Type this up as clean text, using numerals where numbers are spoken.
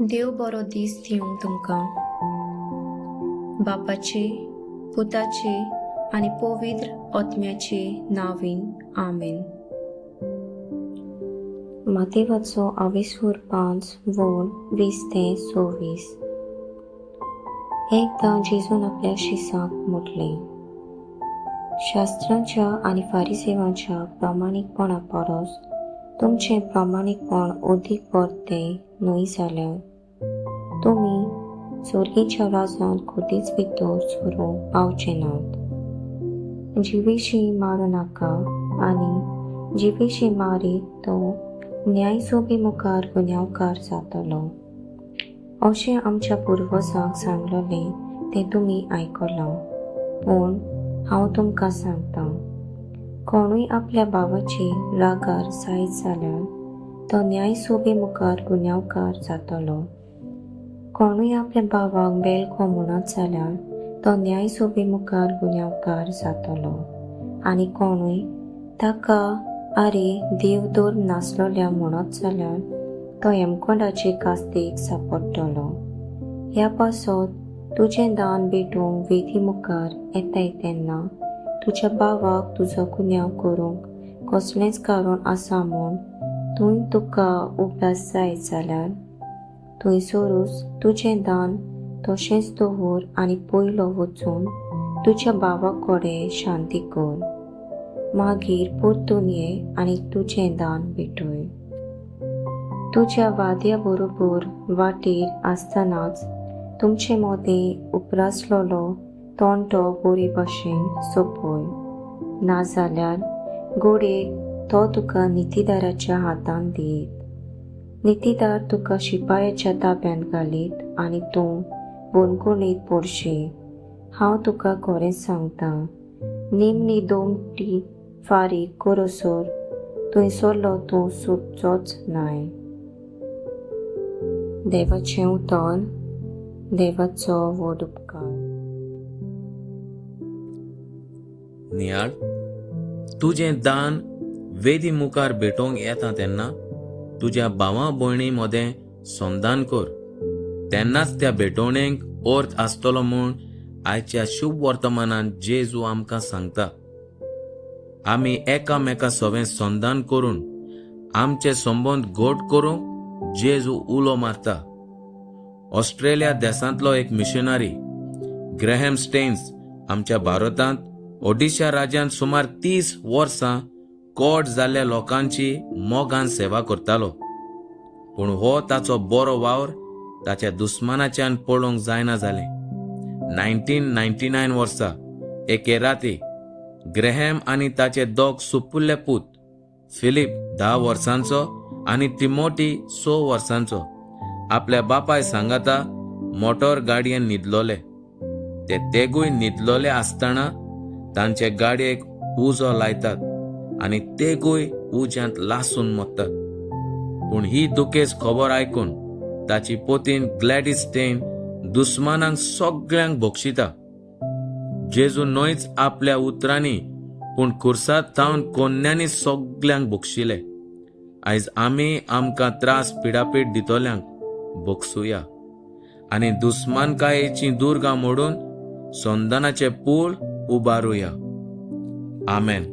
देव बरो दीस दिवं तुमकां. बापाचे, पुताचे आनी पवित्र आत्म्याचे नांवान आमेन. मातेवाचो 5 वोड 20-26. एकदां जेजून आपल्या शिसांक म्हटलें, शास्त्रांच्या आनी फारिसेवांच्या प्रामाणीकपणा परस तुमचें प्रामाणीकपण अदीक बरें न्हय जाल्यार तुमी सर्गेच्या राजांत कधीच भितर सरूंक पावचे नात. जिवेशीं मारूं नाका, आनी जिवेशीं मारीत तो न्यायसोबे मुखार गुन्यांवकार जातलो. अशें आमच्या पुर्वजांक सांगलेलें तें तुमी आयकलां. पूण हांव तुमकां सांगतां, कोणूय आपल्या भावाची रागार जायत जाल्यार तो न्यायसोबे मुखार गुन्यांवकार जातलो. कोणूय आपल्या भावाक बेलको म्हणत जाल्यार तो न्यायसोबे मुखार गुन्यांवकार जातलो. आनी कोणूय ताका आरे देवदोर नासलोल्या म्हणत जाल्यार तो हेमकोंडाचे कास्तेक सांपडटलो. ह्या पासत तुजें दान भेटूंक वेदी मुखार येताय तेन्ना तुज्या भावाक तुजो गुन्यांव करूंक कसलेंच कारण आसा म्हूण थंय तुका उबास जायत जाल्यार थंयसरूच तुजें दान तशेंच दवर आनी पयलो वचून तुज्या भावा कडेन शांती कर. मागीर परतून ये आनी तुजें दान भेटय. तुज्या वाद्या बरोबर वाटेर आसतनाच तुमचे मदें उपरासलोलो तोंटो बरे भाशेन सोंपय. नाजाल्यार घोडेक तो तुका नितीदाराच्या हातांत दीत. नितीदार तुका शिपायाच्या ताब्यांत घालीत आनी तूं बोनकुणीत पडशी. हांव तुका खरें सांगतां, निमणी दोमटी फारीक करसर थंयसरलो तूं सुटचोच न्हय. देवाचें उतर. देवाचो व्हड उपकार. नियाळ, तुजें दान वेदी मुखार भेटोवंक येता तेन्ना तुज्या भावा भयणी मदें संधान कर. तेन्नाच त्या भेटोवणेक अर्थ आसतलो म्हूण आयच्या शुभ वर्तमानांत जेजू आमकां सांगता. आमी एकामेका सवें संधान करून आमचे संबंद घट करूंक जेजू उलो मारता. ऑस्ट्रेलिया देशांतलो एक मिशनरी ग्रॅहम स्टेन्स आमच्या भारतांत ओडिशा राज्यांत सुमार 30 वर्सां कोड जाल्ल्या लोकांची मोगान सेवा करतालो. पूण हो ताचो बरो वावर ताच्या दुस्मानाच्यान पळोवंक जायना जालें. 1999 वर्सा एके राती ग्रॅहम आनी ताचे दोग सुपुल्ले पूत फिलीप 10 वर्सांचो आनी तिमोटी 6 वर्सांचो आपल्या बापाय सांगाता मोटोर गाडयेन न्हिदलोले. ते तेगूय न्हिदलोले आसतना तांचे गाडयेक उजो लायतात आनी तेगूय उज्यांत लासून मरतात. पूण ही दुखेस्त खबर आयकून ताची पोतीन ग्लॅडीस स्टेन दुस्मानांक सगळ्यांक भोगशिता. जेजू न्हयच आपल्या उतरांनी पूण खुर्सात थावन कोन्यांनी सगळ्यांक भोगशिले. आयज आमी आमकां त्रास पिडापीड दितोल्यांक भोगसुया आनी दुस्मानकायेची दुर्गा मोडून संधानाचे पूल उबारुया. आमेन.